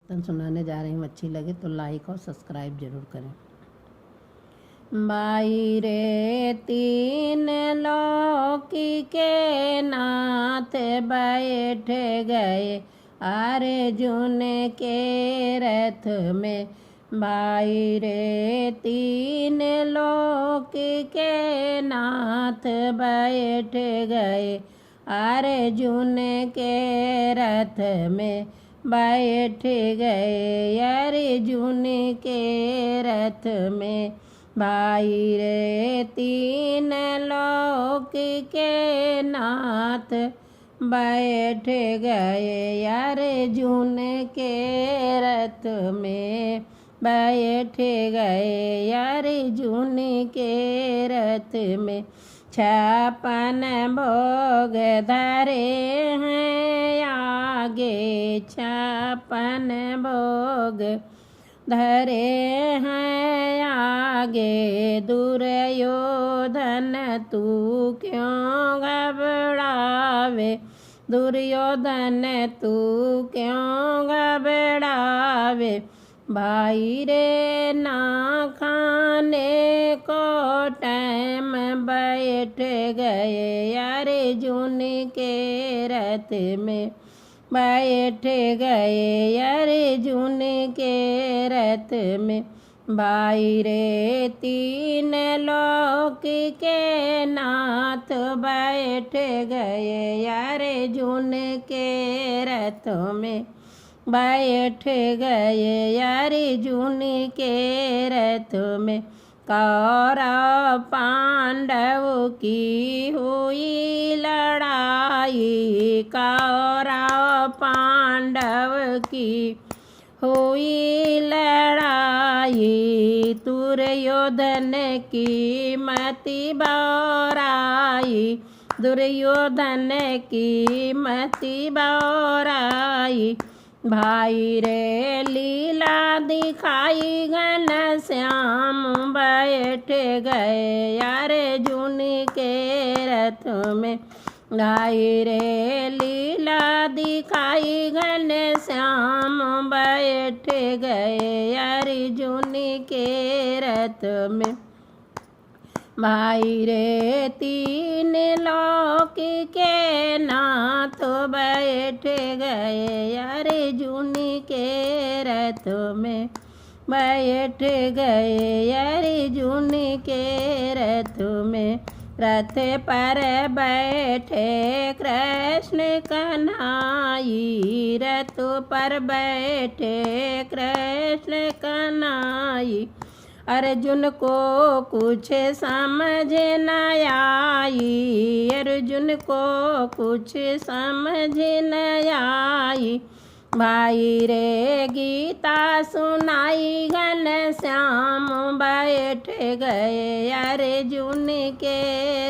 कीर्तन सुनाने जा रही हूँ। अच्छी लगे तो लाइक और सब्सक्राइब जरूर करें। बाई रे तीन लोकी के नाथ बैठ गए अर्जुन के रथ में। भाई रे तीन लोक के नाथ बैठ गए अर्जुन के रथ में। बैठ गए अर्जुन के रथ में। भाई रे तीन लोक के नाथ बैठ गए अर्जुन के रथ में। बैठ गए अर्जुन के रथ में। 56 भोग धरे हैं आगे 56 भोग धरे हैं आगे। दुर्योधन तू क्यों घबरावे दुर्योधन तू क्यों घबरावे। भाई रे ना खाने को टाइम बैठ गए अर्जुन के रथ में। बैठ गए अर्जुन के रथ में। भाई रे तीन लोक के नाथ बैठ गए अर्जुन के रथ में। बैठ गए अर्जुन के रथ में। कौरव पांडव की हुई लड़ाई कौरव पांडव की हुई लड़ाई। दुर्योधन की मति बौराई दुर्योधन की मति बौराई। भाई रे लीला दिखाई घन श्याम बैठ गए अर्जुन के रथ में। भाई रे लीला दिखाई घन श्याम बैठ गए अर्जुन के रथ में। भाई रे तीन लोक के नाथ बैठ गए अर्जुन के रथ में। बैठ गए अर्जुन के रथ में। रथ पर बैठे कृष्ण कन्हाई रथ पर बैठे कृष्ण कन्हाई। अर्जुन को कुछ समझ न आई अर्जुन को कुछ समझ न आई। भाई रे गीता सुनाई घन श्याम बैठ गए अर्जुन के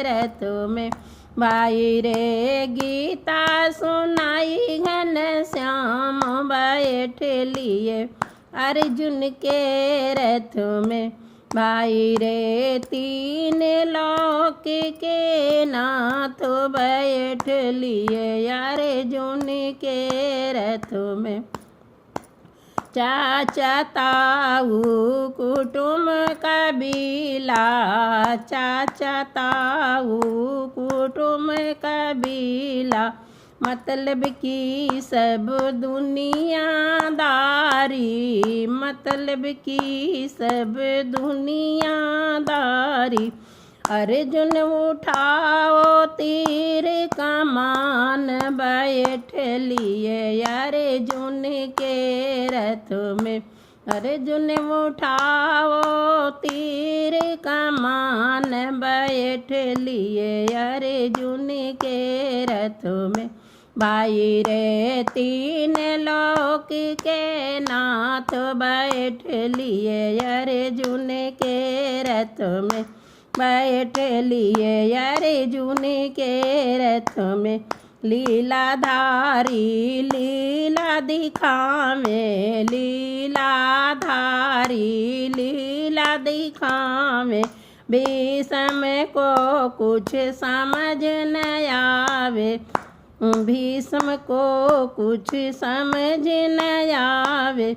रथ में। भाई रे गीता सुनाई घन श्याम बैठ लिए अर्जुन के रथ में। भाई रे तीन लोक के नाथ बैठ लिए अर्जुन के रथ में। चाचा ताऊ कुटुंब कबीला चाचा ताऊ कुटुंब कबीला। मतलब की सब दुनियादारी मतलब की सब दुनियादारी। अर्जुन उठाओ तीर कमान बैठ लिए अर्जुन के रथ में। अर्जुन उठाओ तीर कमान बैठ लिए अर्जुन के रथ में। भाई रे तीन लोक के नाथ बैठ लिए अर्जुन के रथ में। बैठ लिए अर्जुन के रथ में। लीलाधारी लीला दिखावे लीलाधारी लीला दिखावे। भीष्म को कुछ समझ न आवे भीष्म को कुछ समझ न आवे,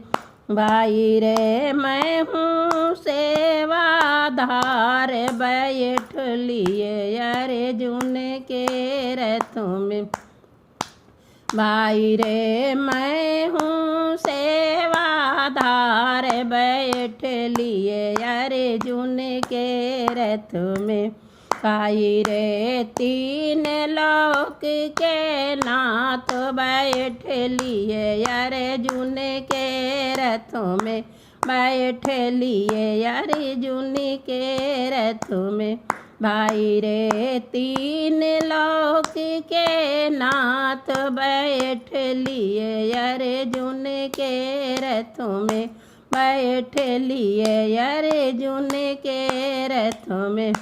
भाई रे मैं हूँ सेवाधार, बैठ लिए अर्जुन के रथ में। भाई रे मैं हूँ सेवाधार, बैठ लिए अर्जुन के रथ में। भाई रे तीन लोक के नाथ, बैठ लिए अर्जुन के रथ में। बैठ लिए अर्जुन के रथ में। भाई रे तीन लोक के नाथ, बैठ लिए अर्जुन के रथ में। बैठ लिए अर्जुन के रथ में।